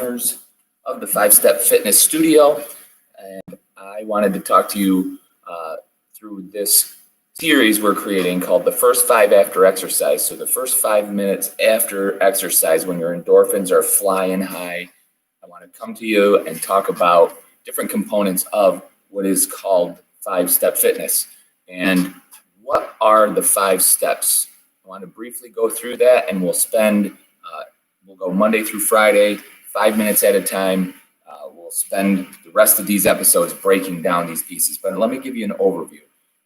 listeners of the Five Step Fitness Studio. And I wanted to talk to you through this series we're creating called The First 5 After Exercise. So the first 5 minutes after exercise, when your endorphins are flying high, I want to come to you and talk about different components of what is called 5-step fitness. And what are the 5 steps? I want to briefly go through that, and we'll go Monday through Friday, 5 minutes at a time. We'll spend the rest of these episodes breaking down these pieces, but let me give you an overview.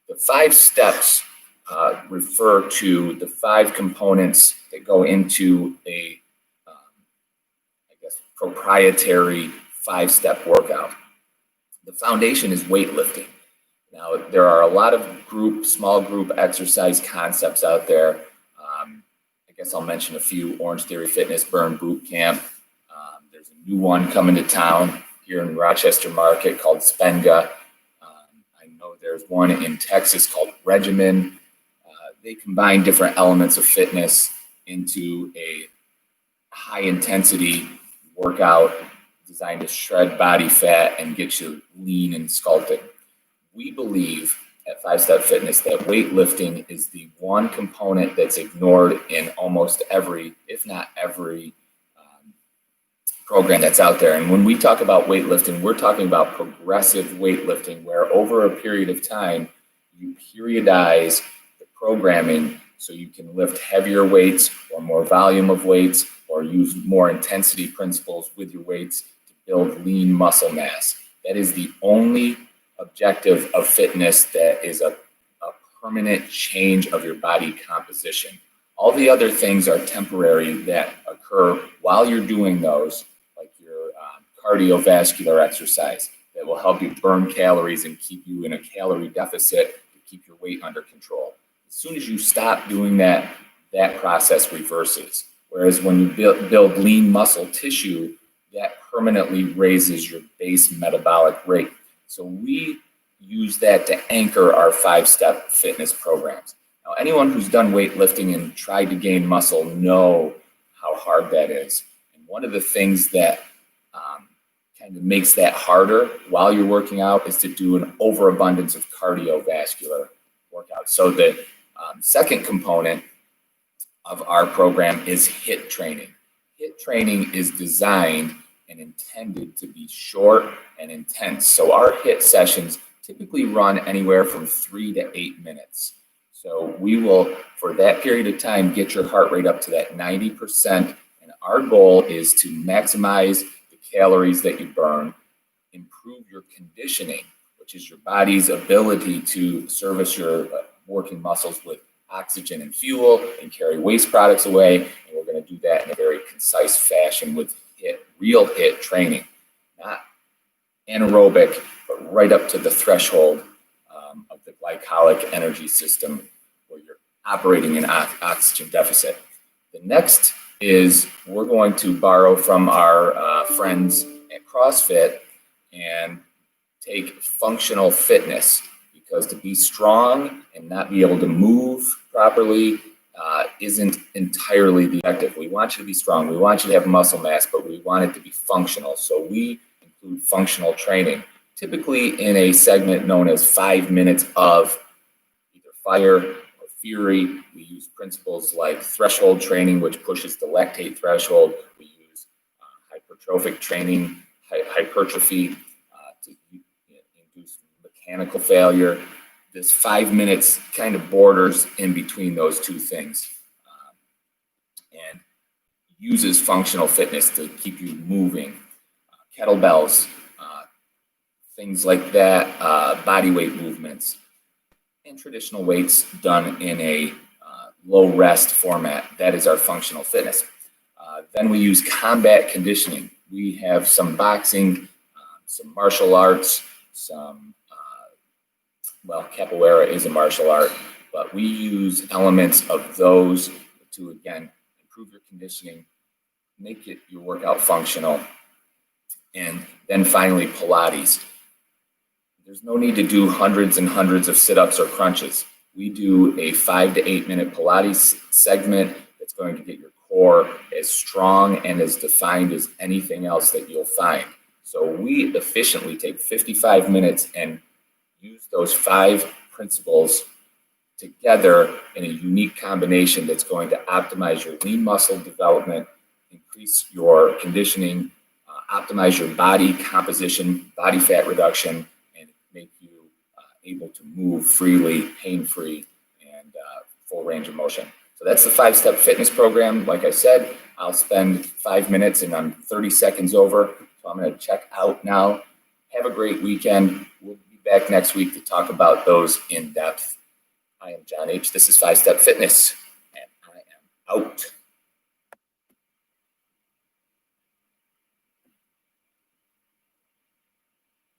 The 5 steps refer to the 5 components that go into a, proprietary 5-step workout. The foundation is weightlifting. Now, there are a lot of small group exercise concepts out there. I guess I'll mention a few: Orange Theory Fitness, Burn Boot Camp. There's a new one coming to town here in Rochester Market called Spenga. I know there's one in Texas called Regimen. They combine different elements of fitness into a high-intensity workout designed to shred body fat and get you lean and sculpted. We believe at 5-Step Fitness that weightlifting is the one component that's ignored in almost every, if not every, program that's out there. And when we talk about weightlifting, we're talking about progressive weightlifting, where over a period of time, you periodize the programming so you can lift heavier weights or more volume of weights, or use more intensity principles with your weights to build lean muscle mass. That is the only objective of fitness that is a permanent change of your body composition. All the other things are temporary that occur while you're doing those, like your cardiovascular exercise that will help you burn calories and keep you in a calorie deficit to keep your weight under control. As soon as you stop doing that, that process reverses. Whereas when you build lean muscle tissue, that permanently raises your base metabolic rate. So we use that to anchor our 5-step fitness programs. Now, anyone who's done weightlifting and tried to gain muscle know how hard that is. And one of the things that kind of makes that harder while you're working out is to do an overabundance of cardiovascular workout. So the second component of our program is HIIT training. HIIT training is designed and intended to be short and intense. So our HIIT sessions typically run anywhere from 3 to 8 minutes. So we will, for that period of time, get your heart rate up to that 90%. And our goal is to maximize the calories that you burn, improve your conditioning, which is your body's ability to service your working muscles with oxygen and fuel and carry waste products away. And we're going to do that in a very concise fashion with real HIIT training, not anaerobic, but right up to the threshold of the glycolic energy system where you're operating in oxygen deficit. The next is we're going to borrow from our friends at CrossFit and take functional fitness, because to be strong and not be able to move properly isn't entirely the objective. We want you to be strong. We want you to have muscle mass, but we want it to be functional. So we include functional training, typically in a segment known as 5 minutes of either fire or fury. We use principles like threshold training, which pushes the lactate threshold. We use hypertrophic training, hypertrophy to induce mechanical failure. This 5 minutes kind of borders in between those two things, and uses functional fitness to keep you moving. Kettlebells, things like that, body weight movements, and traditional weights done in a low rest format. That is our functional fitness. Then we use combat conditioning. We have some boxing, some martial arts, capoeira is a martial art, but we use elements of those to, again, improve your conditioning, make your workout functional. And then finally, Pilates. There's no need to do hundreds and hundreds of sit-ups or crunches. We do a 5 to 8 minute Pilates segment that's going to get your core as strong and as defined as anything else that you'll find. So we efficiently take 55 minutes and use those 5 principles together in a unique combination that's going to optimize your lean muscle development, increase your conditioning, optimize your body composition, body fat reduction, and make you able to move freely, pain-free, and full range of motion. So that's the 5-step fitness program. Like I said, I'll spend 5 minutes and I'm 30 seconds over. So I'm going to check out now. Have a great weekend. We'll be back next week to talk about those in depth. I am John H. This is 5-Step Fitness, and I am out.